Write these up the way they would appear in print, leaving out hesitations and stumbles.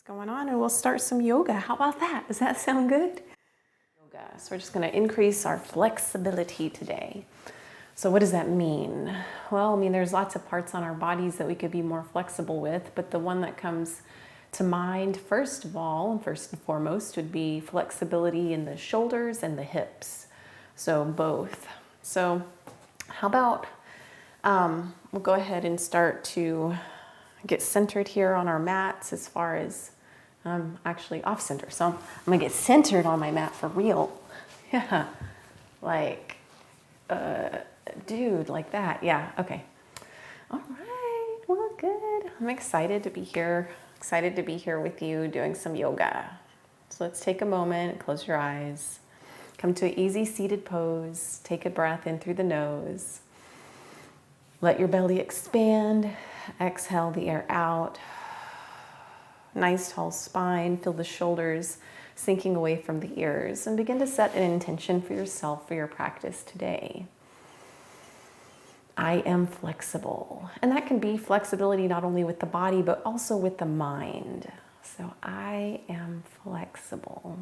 What's going on? And we'll start some yoga. How about that? Does that sound good? Yoga. So we're just going to increase our flexibility today. So what does that mean? Well, I mean, there's lots of parts on our bodies that we could be more flexible with, but the one that comes to mind first of all, first and foremost, would be flexibility in the shoulders and the hips. So both. So how about we'll go ahead and start to get centered here on our mats as far as actually off center. So I'm gonna get centered on my mat for real. Yeah, like, dude, like that. Yeah, okay. All right, well, good. I'm excited to be here. Excited to be here with you doing some yoga. So let's take a moment, close your eyes. Come to an easy seated pose. Take a breath in through the nose. Let your belly expand. Exhale the air out. Nice tall spine. Feel the shoulders sinking away from the ears. And begin to set an intention for yourself for your practice today. I am flexible. And that can be flexibility not only with the body, but also with the mind. So I am flexible.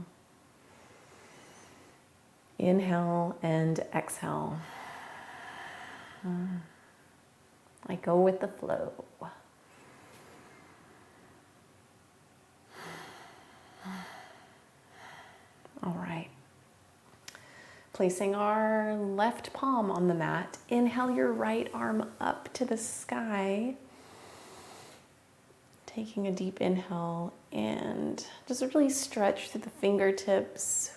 Inhale and exhale. I go with the flow. All right. Placing our left palm on the mat. Inhale your right arm up to the sky. Taking a deep inhale and just really stretch through the fingertips.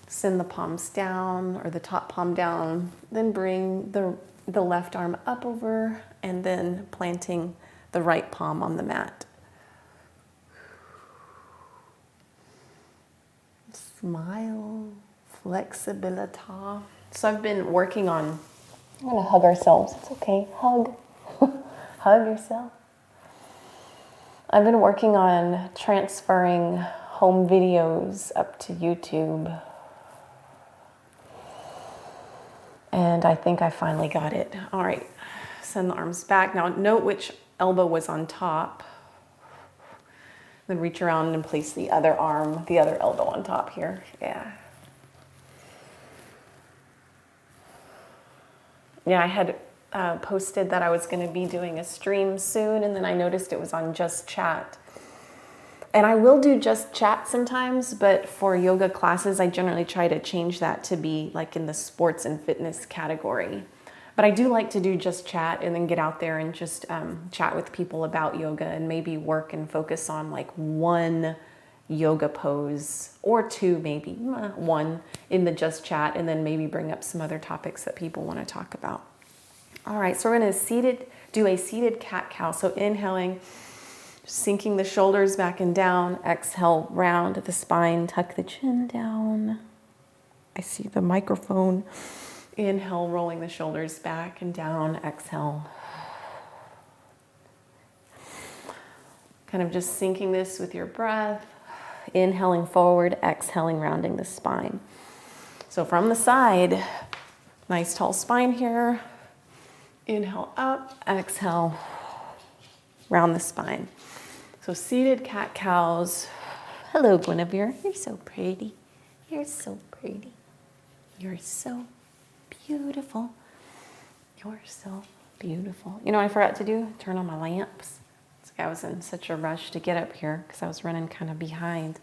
Send the palms down or the top palm down. Then bring the left arm up over and then planting the right palm on the mat. Smile, flexibility. So I've been working on, I'm gonna hug ourselves. It's okay, hug. Hug yourself. I've been working on transferring home videos up to YouTube. And I think I finally got it. All right, send the arms back. Now note which elbow was on top. Then reach around and place the other arm, the other elbow on top here. Yeah. Yeah, I had posted that I was going to be doing a stream soon, and then I noticed it was on Just Chat. And I will do Just Chat sometimes, but for yoga classes, I generally try to change that to be like in the sports and fitness category. But I do like to do Just Chat and then get out there and just chat with people about yoga and maybe work and focus on like one yoga pose or two, maybe one in the Just Chat, and then maybe bring up some other topics that people want to talk about. All right, so we're going to do a seated cat-cow. So inhaling, sinking the shoulders back and down. Exhale, round the spine, tuck the chin down. I see the microphone. Inhale, rolling the shoulders back and down. Exhale. Kind of just syncing this with your breath. Inhaling forward, exhaling, rounding the spine. So from the side, nice tall spine here. Inhale up, exhale, round the spine. So seated cat-cows. Hello, Guinevere. You're so pretty. You're so pretty. You're so beautiful. You're so beautiful. You know what I forgot to do? Turn on my lamps. It's like I was in such a rush to get up here because I was running kind of behind.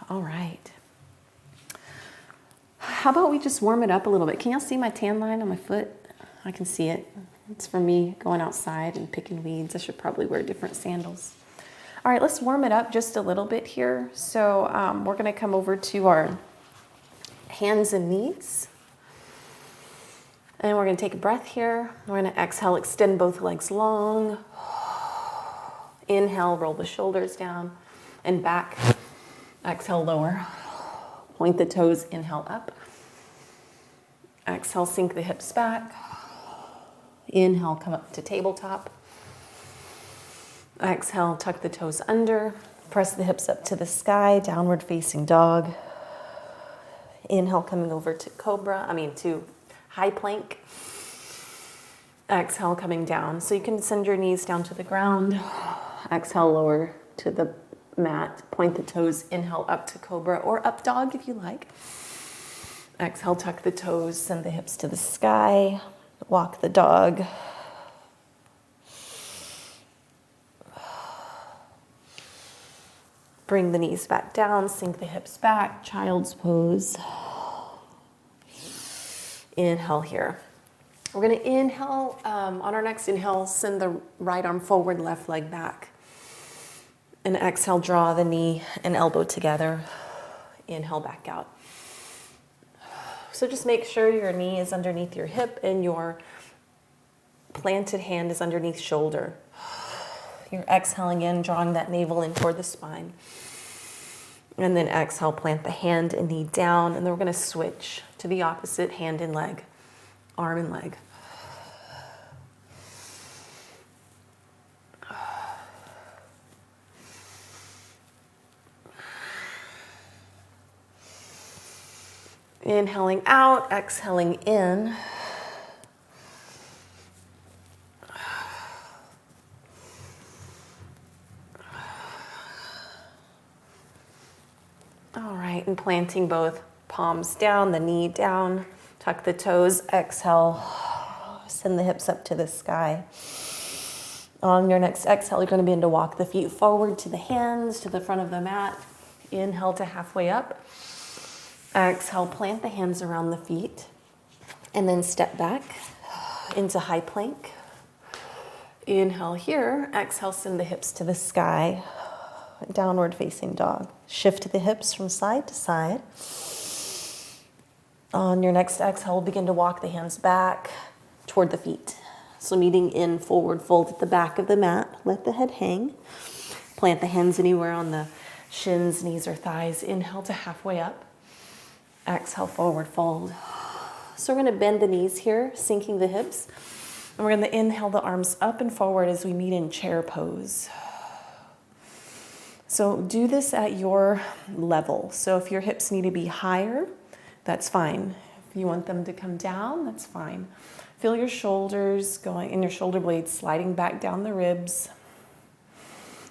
All right. How about we just warm it up a little bit? Can y'all see my tan line on my foot? I can see it. It's for me going outside and picking weeds. I should probably wear different sandals. All right, let's warm it up just a little bit here. So we're going to come over to our hands and knees. And we're going to take a breath here. We're going to exhale, extend both legs long. Inhale, roll the shoulders down and back. Exhale, lower. Point the toes, inhale up. Exhale, sink the hips back. Inhale, come up to tabletop. Exhale, tuck the toes under. Press the hips up to the sky, downward facing dog. Inhale, coming over to to high plank. Exhale, coming down. So you can send your knees down to the ground. Exhale, lower to the mat. Point the toes. Inhale, up to cobra or up dog if you like. Exhale, tuck the toes. Send the hips to the sky. Walk the dog. Bring the knees back down. Sink the hips back. Child's pose. Inhale here. We're going to inhale. On our next inhale, send the right arm forward, left leg back. And exhale, draw the knee and elbow together. Inhale, back out. So just make sure your knee is underneath your hip and your planted hand is underneath shoulder. You're exhaling in, drawing that navel in toward the spine. And then exhale, plant the hand and knee down. And then we're going to switch to the opposite, hand and leg. Arm and leg. Inhaling out, exhaling in. All right, and planting both palms down, the knee down. Tuck the toes, exhale, send the hips up to the sky. On your next exhale, you're going to begin to walk the feet forward to the hands, to the front of the mat. Inhale to halfway up. Exhale, plant the hands around the feet. And then step back into high plank. Inhale here. Exhale, send the hips to the sky. Downward facing dog. Shift the hips from side to side. On your next exhale, begin to walk the hands back toward the feet. So meeting in forward fold at the back of the mat. Let the head hang. Plant the hands anywhere on the shins, knees, or thighs. Inhale to halfway up. Exhale, forward fold. So we're going to bend the knees here, sinking the hips. And we're going to inhale the arms up and forward as we meet in chair pose. So do this at your level. So if your hips need to be higher, that's fine. If you want them to come down, that's fine. Feel your shoulders going and your shoulder blades sliding back down the ribs.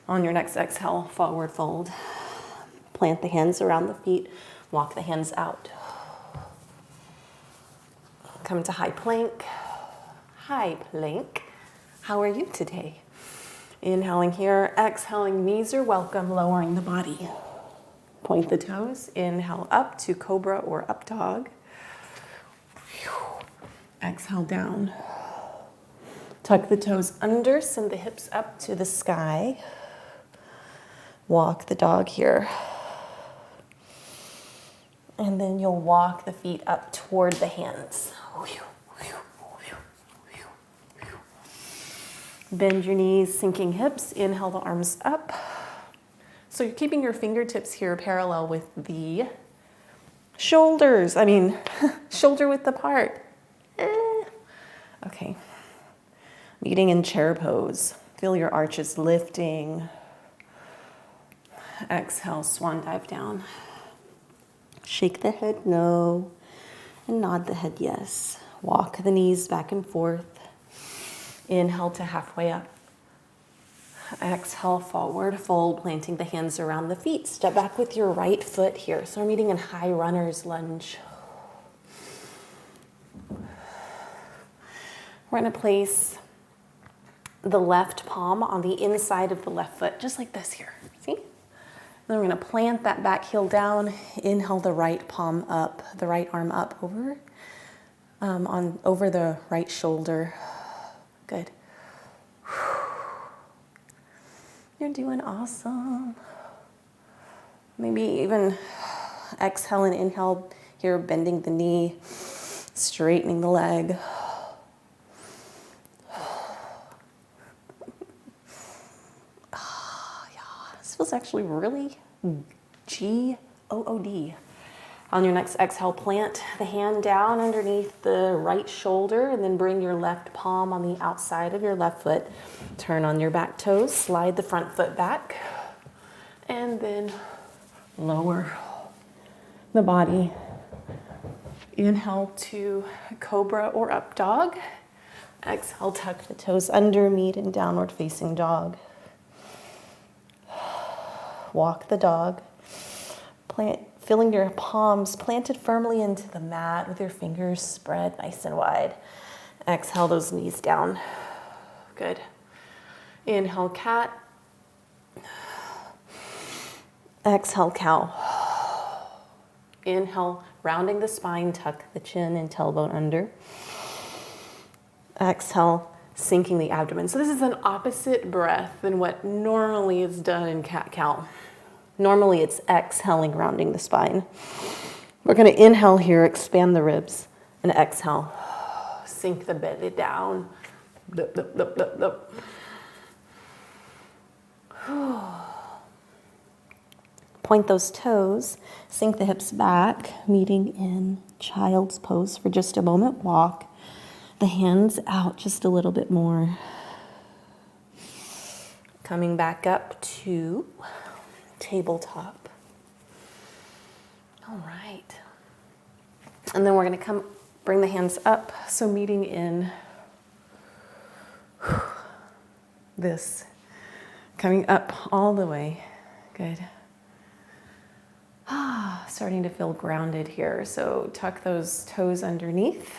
On your next exhale, forward fold. Plant the hands around the feet. Walk the hands out. Come to high plank. High plank. How are you today? Inhaling here, exhaling, knees are welcome, lowering the body. Point the toes, inhale up to cobra or up dog. Exhale down. Tuck the toes under, send the hips up to the sky. Walk the dog here. And then you'll walk the feet up toward the hands. Bend your knees, sinking hips. Inhale the arms up. So you're keeping your fingertips here parallel with the shoulders. Shoulder width apart. Okay. Meeting in chair pose. Feel your arches lifting. Exhale, swan dive down. Shake the head no, and nod the head yes. Walk the knees back and forth. Inhale to halfway up. Exhale, forward fold, planting the hands around the feet. Step back with your right foot here. So we're meeting in high runner's lunge. We're going to place the left palm on the inside of the left foot, just like this here. See? Then we're going to plant that back heel down. Inhale the right palm up, the right arm up over the right shoulder. Good. You're doing awesome. Maybe even exhale and inhale here, bending the knee, straightening the leg. This feels actually really G-O-O-D. On your next exhale, plant the hand down underneath the right shoulder and then bring your left palm on the outside of your left foot. Turn on your back toes, slide the front foot back, and then lower the body. Inhale to cobra or up dog. Exhale, tuck the toes under, meet in downward facing dog. Walk the dog. Feeling your palms planted firmly into the mat with your fingers spread nice and wide. Exhale those knees down. Good. Inhale, cat. Exhale, cow. Inhale, rounding the spine, tuck the chin and tailbone under. Exhale, sinking the abdomen. So this is an opposite breath than what normally is done in cat-cow. Normally it's exhaling, rounding the spine. We're going to inhale here, expand the ribs, and exhale, sink the belly down. Blip, blip, blip, blip, blip. Point those toes, sink the hips back, meeting in child's pose for just a moment. Walk the hands out just a little bit more. Coming back up to tabletop. All right. And then we're going to bring the hands up. So meeting in this. Coming up all the way. Good. Starting to feel grounded here. So tuck those toes underneath.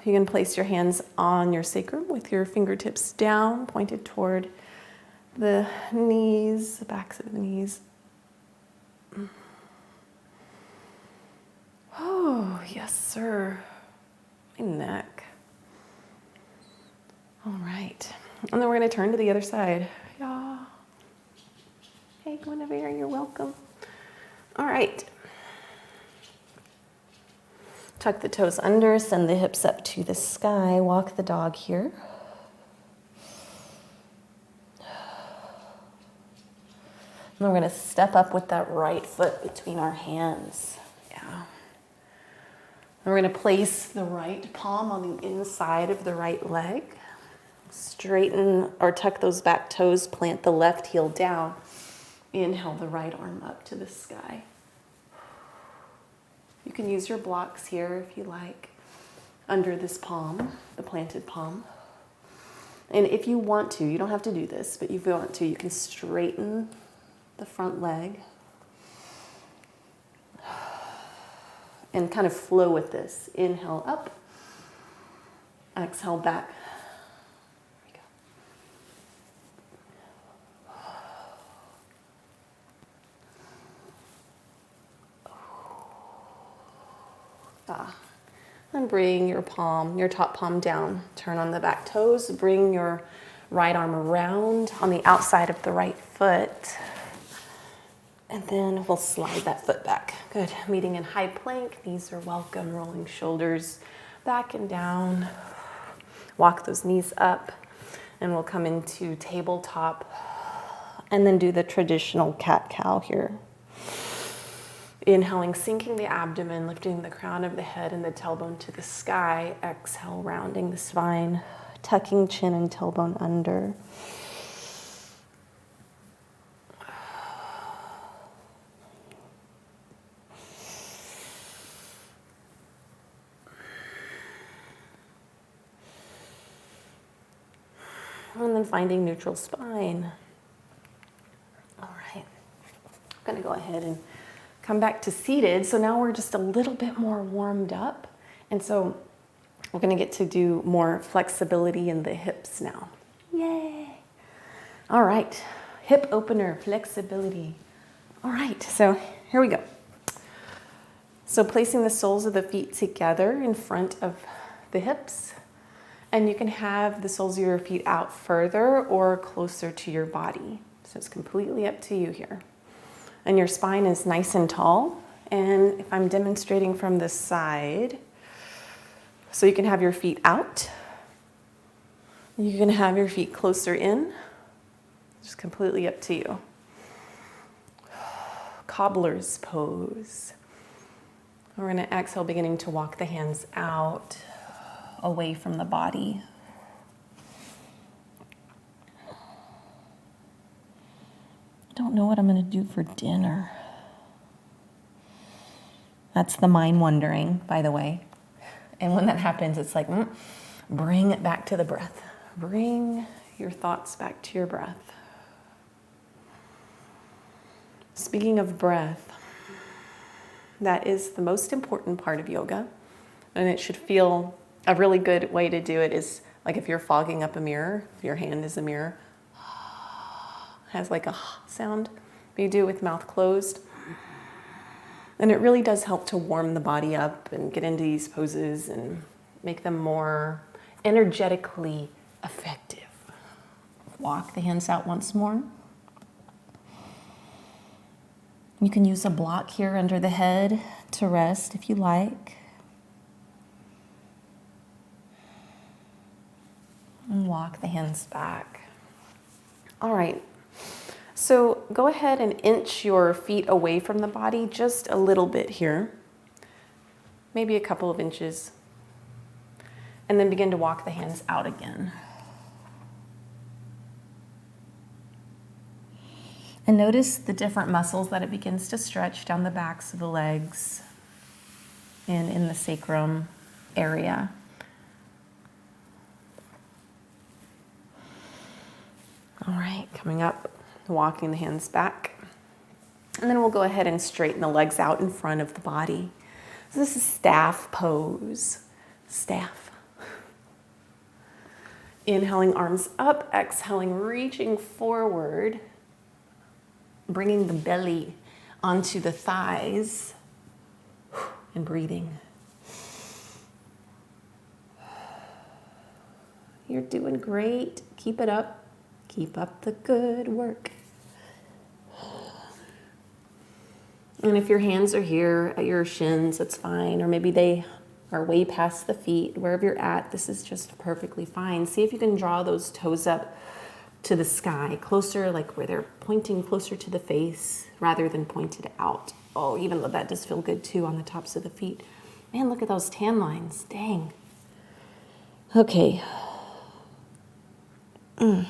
You can place your hands on your sacrum with your fingertips down, pointed toward the knees, the backs of the knees. Oh, yes, sir. My neck. All right. And then we're going to turn to the other side. Yeah. Hey, Guinevere, you're welcome. All right. Tuck the toes under, send the hips up to the sky. Walk the dog here. And we're going to step up with that right foot between our hands. Yeah. And we're going to place the right palm on the inside of the right leg. Straighten or tuck those back toes, plant the left heel down. Inhale the right arm up to the sky. You can use your blocks here if you like, under this palm, the planted palm. And if you want to, you don't have to do this, but if you want to, you can straighten the front leg and kind of flow with this. Inhale up, exhale back. And bring your palm, your top palm down. Turn on the back toes. Bring your right arm around on the outside of the right foot. And then we'll slide that foot back. Good. Meeting in high plank. Knees are welcome. Rolling shoulders back and down. Walk those knees up. And we'll come into tabletop. And then do the traditional cat-cow here. Inhaling, sinking the abdomen, lifting the crown of the head and the tailbone to the sky. Exhale, rounding the spine, tucking chin and tailbone under. And then finding neutral spine. All right. I'm going to go ahead and come back to seated. So now we're just a little bit more warmed up. And so we're going to get to do more flexibility in the hips now. Yay. All right. Hip opener, flexibility. All right. So here we go. So placing the soles of the feet together in front of the hips. And you can have the soles of your feet out further or closer to your body. So it's completely up to you here. And your spine is nice and tall. And if I'm demonstrating from the side, so you can have your feet out. You can have your feet closer in. Just completely up to you. Cobbler's pose. We're going to exhale, beginning to walk the hands out, away from the body. Don't know what I'm going to do for dinner. That's the mind wandering, by the way. And when that happens, it's like, Bring it back to the breath. Bring your thoughts back to your breath. Speaking of breath, that is the most important part of yoga, and it should feel a really good way to do it is like if you're fogging up a mirror, if your hand is a mirror, has like a sound, but you do it with mouth closed. And it really does help to warm the body up and get into these poses and make them more energetically effective. Walk the hands out once more. You can use a block here under the head to rest if you like. And walk the hands back. All right. So go ahead and inch your feet away from the body just a little bit here. Maybe a couple of inches. And then begin to walk the hands out again. And notice the different muscles that it begins to stretch down the backs of the legs and in the sacrum area. All right, coming up, walking the hands back. And then we'll go ahead and straighten the legs out in front of the body. So this is staff pose. Staff. Inhaling, arms up, exhaling, reaching forward, bringing the belly onto the thighs, and breathing. You're doing great. Keep it up. Keep up the good work. And if your hands are here at your shins, that's fine. Or maybe they are way past the feet. Wherever you're at, this is just perfectly fine. See if you can draw those toes up to the sky, closer, like where they're pointing closer to the face rather than pointed out. Oh, even though that does feel good too on the tops of the feet. Man, look at those tan lines. Dang. Okay. And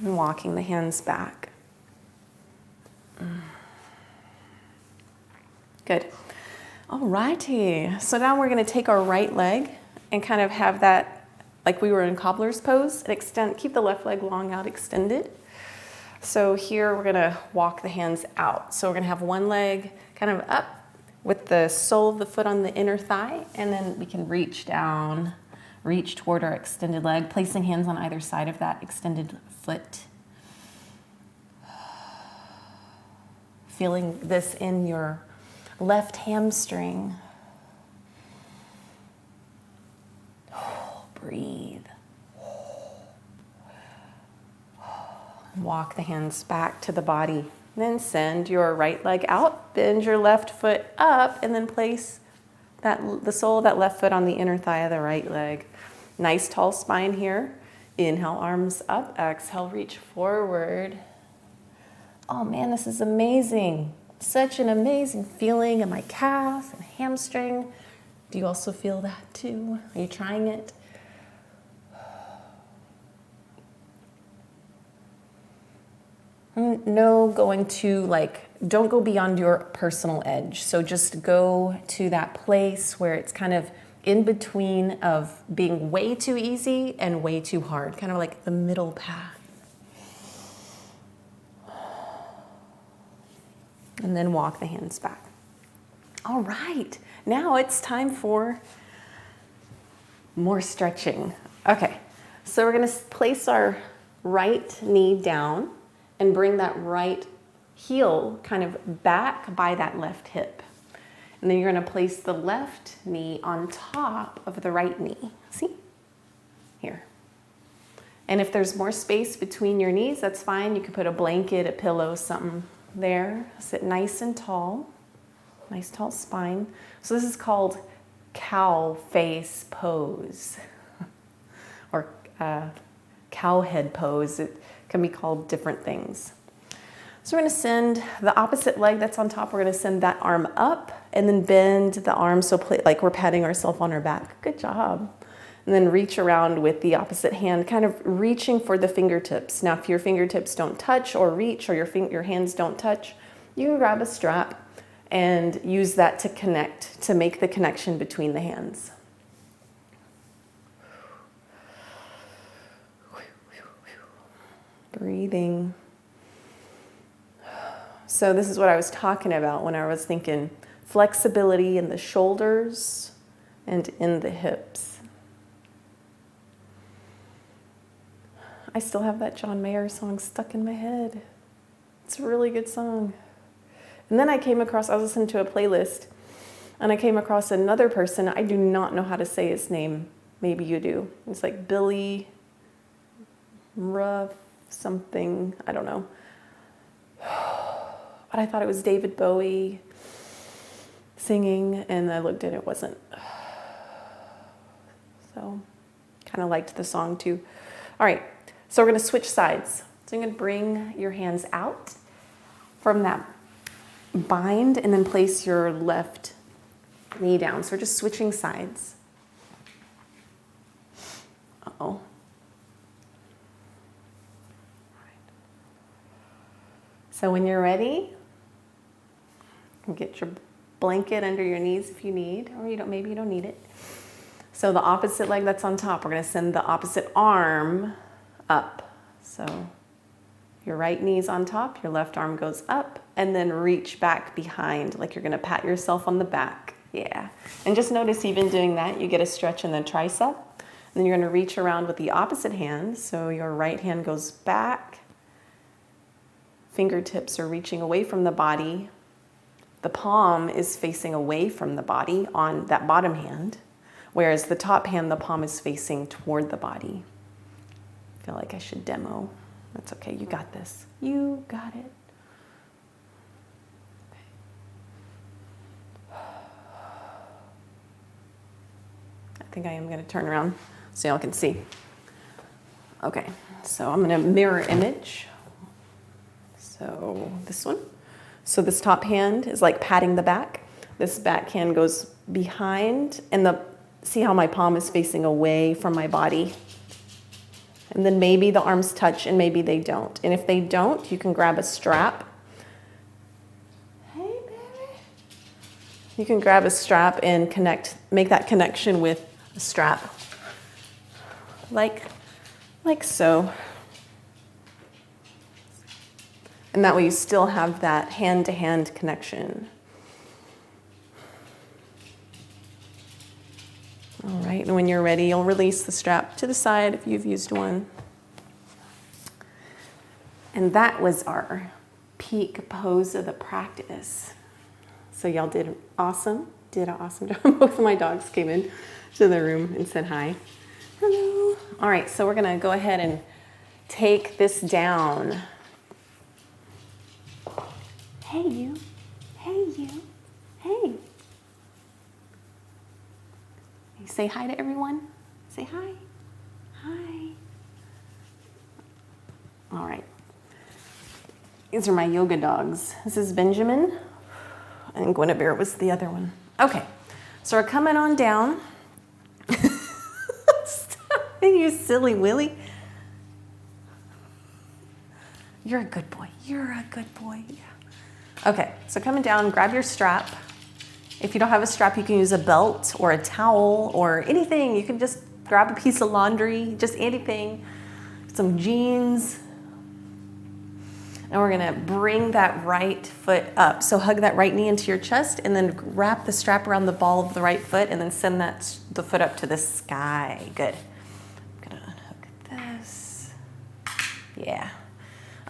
walking the hands back. Good. All righty. So now we're going to take our right leg and kind of have that, like we were in cobbler's pose, and extend, keep the left leg long out extended. So here we're going to walk the hands out. So we're going to have one leg kind of up with the sole of the foot on the inner thigh, and then we can reach down, reach toward our extended leg, placing hands on either side of that extended foot. Feeling this in your left hamstring. Breathe. Walk the hands back to the body. Then send your right leg out, bend your left foot up, and then place the sole of that left foot on the inner thigh of the right leg. Nice tall spine here. Inhale, arms up. Exhale, reach forward. Oh man, this is amazing. Such an amazing feeling in my calf and hamstring. Do you also feel that too? Are you trying it? No going to don't go beyond your personal edge. So just go to that place where it's kind of in between of being way too easy and way too hard, kind of like the middle path. And then walk the hands back. All right, now it's time for more stretching. Okay, so we're gonna place our right knee down and bring that right heel kind of back by that left hip. And then you're gonna place the left knee on top of the right knee. See? Here. And if there's more space between your knees, that's fine. You can put a blanket, a pillow, something there. Sit nice and tall. Nice tall spine. So this is called cow face pose or cow head pose. It can be called different things. So we're going to send the opposite leg that's on top, we're going to send that arm up and then bend the arm so like we're patting ourselves on our back. Good job. And then reach around with the opposite hand, kind of reaching for the fingertips. Now, if your fingertips don't touch or reach or your hands don't touch, you can grab a strap and use that to connect, to make the connection between the hands. Breathing. So this is what I was talking about when I was thinking flexibility in the shoulders and in the hips. I still have that John Mayer song stuck in my head. It's a really good song. And then I was listening to a playlist, and I came across another person. I do not know how to say his name. Maybe you do. It's like Billy Ruff something. I don't know. But I thought it was David Bowie singing, and I looked and it wasn't. So, kind of liked the song too. All right, so we're going to switch sides. So you're going to bring your hands out from that bind and then place your left knee down. So we're just switching sides. Uh-oh. So when you're ready, you can get your blanket under your knees if you need, or maybe you don't need it. So the opposite leg that's on top, we're going to send the opposite arm up. So your right knee's on top, your left arm goes up, and then reach back behind, like you're going to pat yourself on the back. Yeah. And just notice even doing that, you get a stretch in the tricep. And then you're going to reach around with the opposite hand. So your right hand goes back. Fingertips are reaching away from the body. The palm is facing away from the body on that bottom hand, whereas the top hand, the palm is facing toward the body. I feel like I should demo. That's okay, you got this. You got it. I think I am going to turn around so y'all can see. Okay, so I'm going to mirror image. So this one. So this top hand is like patting the back. This back hand goes behind, and see how my palm is facing away from my body. And then maybe the arms touch and maybe they don't. And if they don't, you can grab a strap. Hey, baby. You can grab a strap and make that connection with a strap. Like so. And that way you still have that hand-to-hand connection. All right, and when you're ready, you'll release the strap to the side if you've used one. And that was our peak pose of the practice. So y'all did an awesome job. Both of my dogs came in to the room and said hi. Hello. All right, so we're gonna go ahead and take this down. Hey, you. Hey, you. Hey. Say hi to everyone. Say hi. Hi. All right. These are my yoga dogs. This is Benjamin, and Guinevere was the other one. Okay, so we're coming on down. Stop, you silly Willy. You're a good boy. You're a good boy. Yeah. Okay, so coming down, grab your strap. If you don't have a strap, you can use a belt or a towel or anything. You can just grab a piece of laundry, just anything, some jeans. And we're gonna bring that right foot up. So hug that right knee into your chest and then wrap the strap around the ball of the right foot and then send the foot up to the sky. Good. I'm gonna unhook this. Yeah.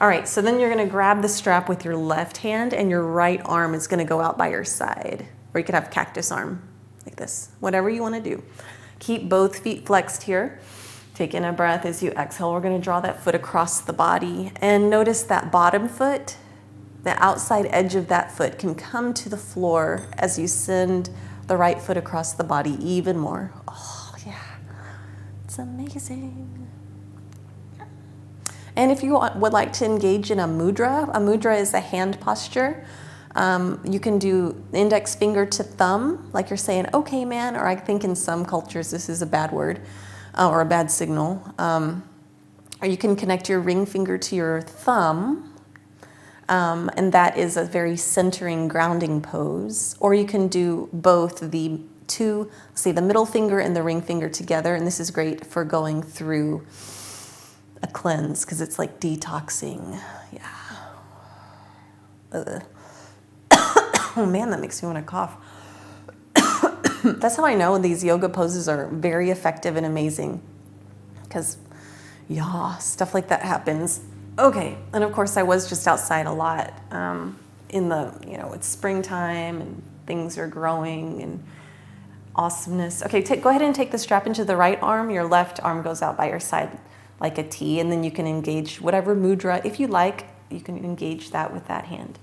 All right, so then you're gonna grab the strap with your left hand and your right arm is gonna go out by your side. Or you could have cactus arm, like this, whatever you wanna do. Keep both feet flexed here. Take in a breath as you exhale. We're gonna draw that foot across the body. And notice that bottom foot, the outside edge of that foot can come to the floor as you send the right foot across the body even more. Oh, yeah, it's amazing. And if you would like to engage in a mudra is a hand posture. You can do index finger to thumb, like you're saying, okay, man, or I think in some cultures this is a bad word or a bad signal. Or you can connect your ring finger to your thumb And that is a very centering, grounding pose. Or you can do both the two, say the middle finger and the ring finger together. And this is great for going through a cleanse because it's like detoxing. Yeah. Oh man, that makes me want to cough. That's how I know these yoga poses are very effective and amazing. Because, yeah, stuff like that happens. Okay, and of course I was just outside a lot in the, it's springtime and things are growing and awesomeness. Okay, go ahead and take the strap into the right arm. Your left arm goes out by your side like a T, and then you can engage whatever mudra. If you like, you can engage that with that hand.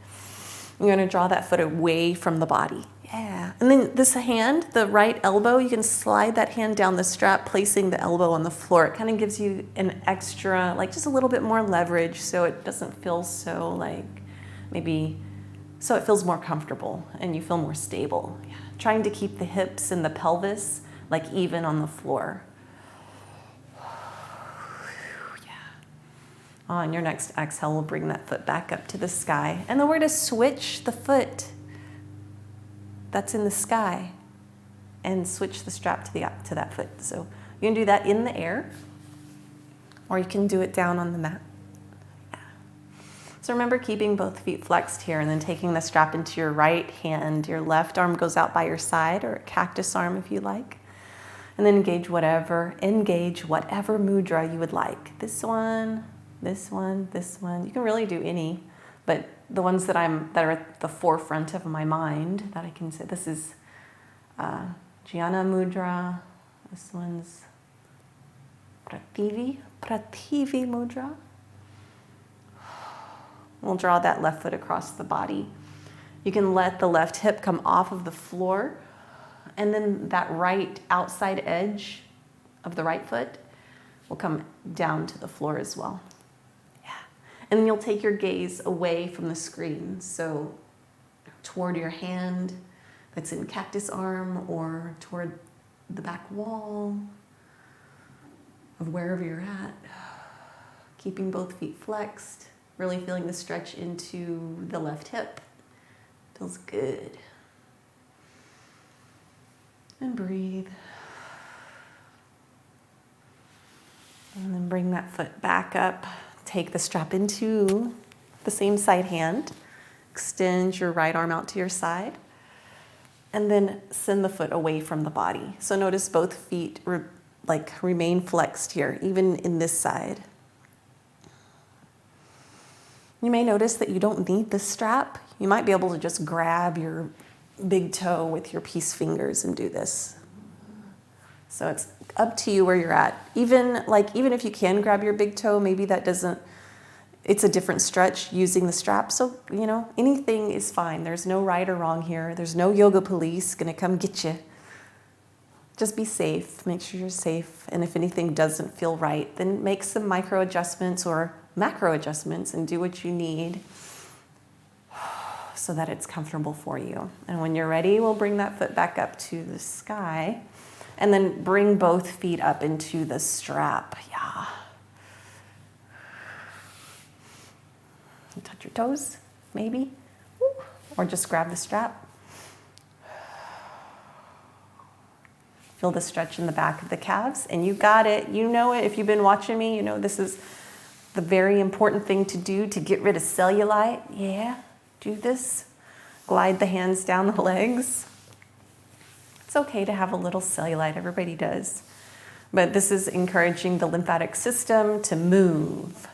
You're going to draw that foot away from the body. Yeah. And then this hand, the right elbow, you can slide that hand down the strap, placing the elbow on the floor. It kind of gives you an extra, like just a little bit more leverage so it doesn't feel so so it feels more comfortable and you feel more stable. Yeah. Trying to keep the hips and the pelvis like even on the floor. On your next exhale, we'll bring that foot back up to the sky. And then we're going to switch the foot that's in the sky and switch the strap to that foot. So you can do that in the air, or you can do it down on the mat. Yeah. So remember keeping both feet flexed here and then taking the strap into your right hand. Your left arm goes out by your side, or a cactus arm if you like. And then engage whatever mudra you would like. This one, this one, this one. You can really do any, but the ones that are at the forefront of my mind that I can say, this is Jnana Mudra. This one's Prativi Mudra. We'll draw that left foot across the body. You can let the left hip come off of the floor, and then that right outside edge of the right foot will come down to the floor as well. And then you'll take your gaze away from the screen. So toward your hand that's in cactus arm, or toward the back wall of wherever you're at. Keeping both feet flexed, really feeling the stretch into the left hip. Feels good. And breathe. And then bring that foot back up. Take the strap into the same side hand. Extend your right arm out to your side. And then send the foot away from the body. So notice both feet remain flexed here, even in this side. You may notice that you don't need the strap. You might be able to just grab your big toe with your peace fingers and do this. So it's up to you where you're at. Even if you can grab your big toe, maybe it's a different stretch using the strap. So, anything is fine. There's no right or wrong here. There's no yoga police gonna come get you. Just be safe, make sure you're safe. And if anything doesn't feel right, then make some micro adjustments or macro adjustments and do what you need so that it's comfortable for you. And when you're ready, we'll bring that foot back up to the sky. And then bring both feet up into the strap. Yeah. Touch your toes, maybe. Or just grab the strap. Feel the stretch in the back of the calves. And you got it. You know it. If you've been watching me, you know this is the very important thing to do to get rid of cellulite. Yeah. Do this. Glide the hands down the legs. It's okay to have a little cellulite, everybody does. But this is encouraging the lymphatic system to move.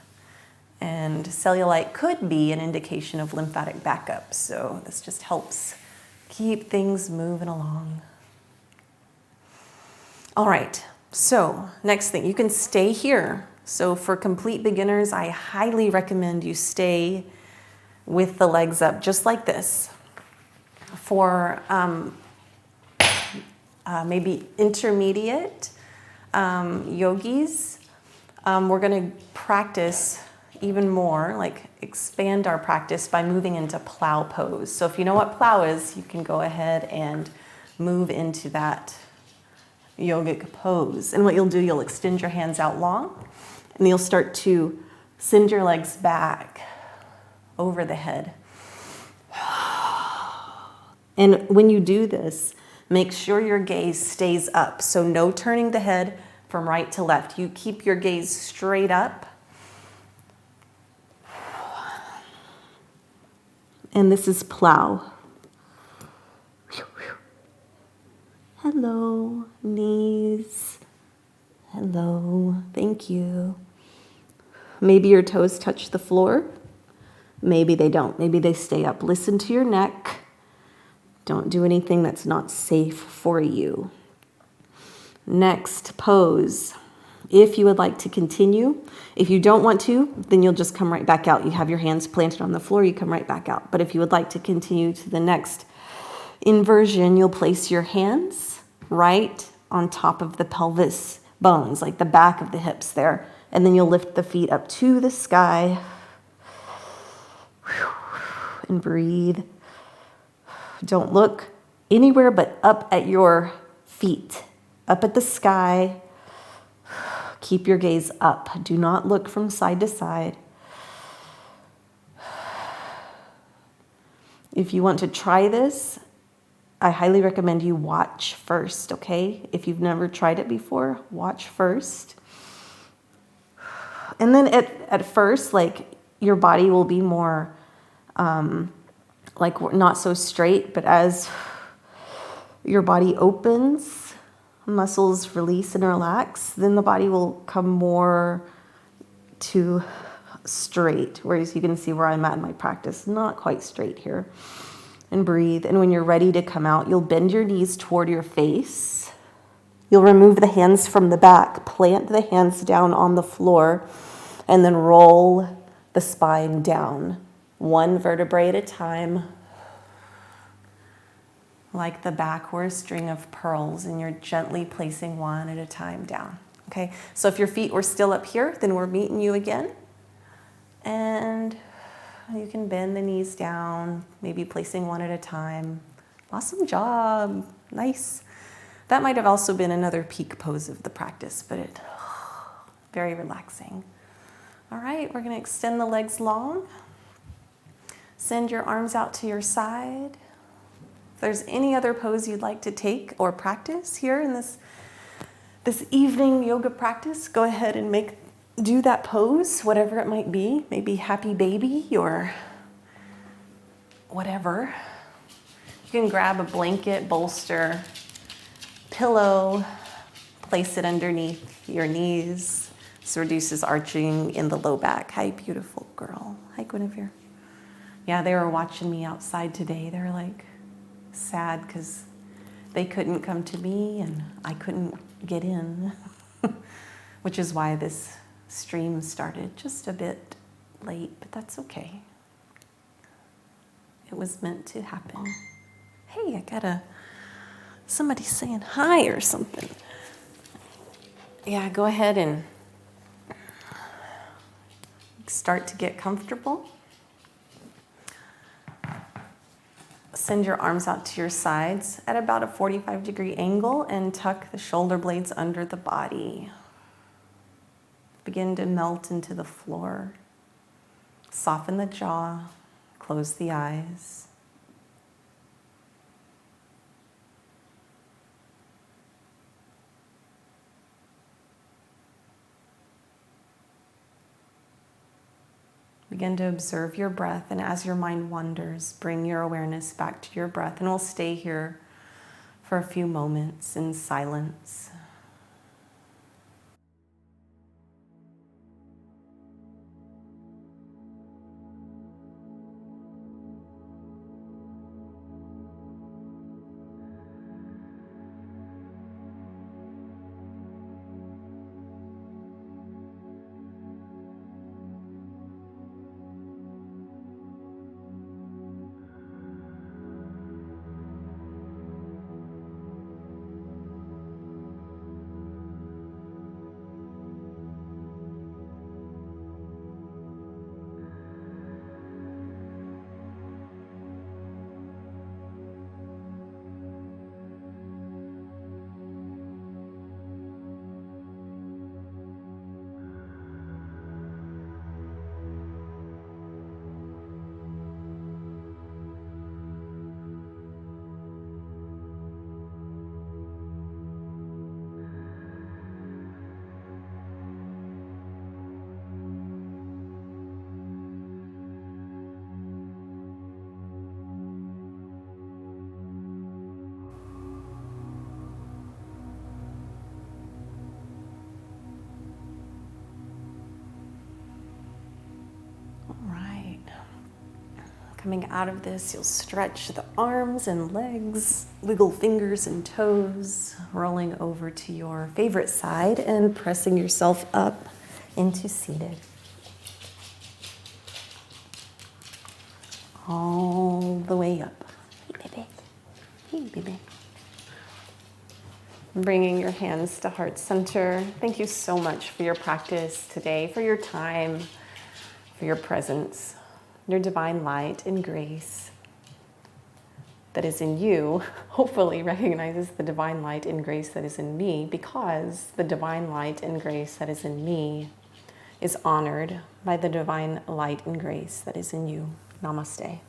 And cellulite could be an indication of lymphatic backup. So this just helps keep things moving along. All right, so next thing, you can stay here. So for complete beginners, I highly recommend you stay with the legs up, just like this. For maybe intermediate yogis, we're going to practice even more, like expand our practice by moving into plow pose. So if you know what plow is, you can go ahead and move into that yogic pose. And what you'll do, you'll extend your hands out long, and you'll start to send your legs back over the head. And when you do this, make sure your gaze stays up. So no turning the head from right to left. You keep your gaze straight up. And this is plow. Hello, knees. Hello, thank you. Maybe your toes touch the floor. Maybe they don't. Maybe they stay up. Listen to your neck. Don't do anything that's not safe for you. Next pose. If you would like to continue, if you don't want to, then you'll just come right back out. You have your hands planted on the floor, you come right back out. But if you would like to continue to the next inversion, you'll place your hands right on top of the pelvis bones, like the back of the hips there. And then you'll lift the feet up to the sky. And breathe. Don't look anywhere but up at your feet, up at the sky. Keep your gaze up. Do not look from side to side. If you want to try this, I highly recommend you watch first, okay? If you've never tried it before, watch first. And then at first, like, your body will be more like not so straight, but as your body opens, muscles release and relax, then the body will come more to straight. Whereas you can see where I'm at in my practice, not quite straight here. And breathe. And when you're ready to come out, you'll bend your knees toward your face. You'll remove the hands from the back, plant the hands down on the floor, and then roll the spine down. One vertebrae at a time, like the back were a string of pearls, and you're gently placing one at a time down. Okay, so if your feet were still up here, then we're meeting you again. And you can bend the knees down, maybe placing one at a time. Awesome job, nice. That might have also been another peak pose of the practice, but very relaxing. All right, we're gonna extend the legs long. Send your arms out to your side. If there's any other pose you'd like to take or practice here in this evening yoga practice, go ahead and do that pose, whatever it might be. Maybe happy baby or whatever. You can grab a blanket, bolster, pillow, place it underneath your knees. This reduces arching in the low back. Hi, beautiful girl. Hi, Guinevere. Yeah, they were watching me outside today. They're like sad because they couldn't come to me and I couldn't get in, which is why this stream started just a bit late, but that's okay. It was meant to happen. Hey, I got somebody saying hi or something. Yeah, go ahead and start to get comfortable. Send your arms out to your sides at about a 45-degree angle and tuck the shoulder blades under the body. Begin to melt into the floor. Soften the jaw, close the eyes. Begin to observe your breath, and as your mind wanders, bring your awareness back to your breath, and we'll stay here for a few moments in silence. Coming out of this, you'll stretch the arms and legs, wiggle fingers and toes, rolling over to your favorite side and pressing yourself up into seated. All the way up. Hey, baby. Hey, baby. Bringing your hands to heart center. Thank you so much for your practice today, for your time, for your presence, your divine light and grace that is in you. Hopefully recognizes the divine light and grace that is in me, because the divine light and grace that is in me is honored by the divine light and grace that is in you. Namaste.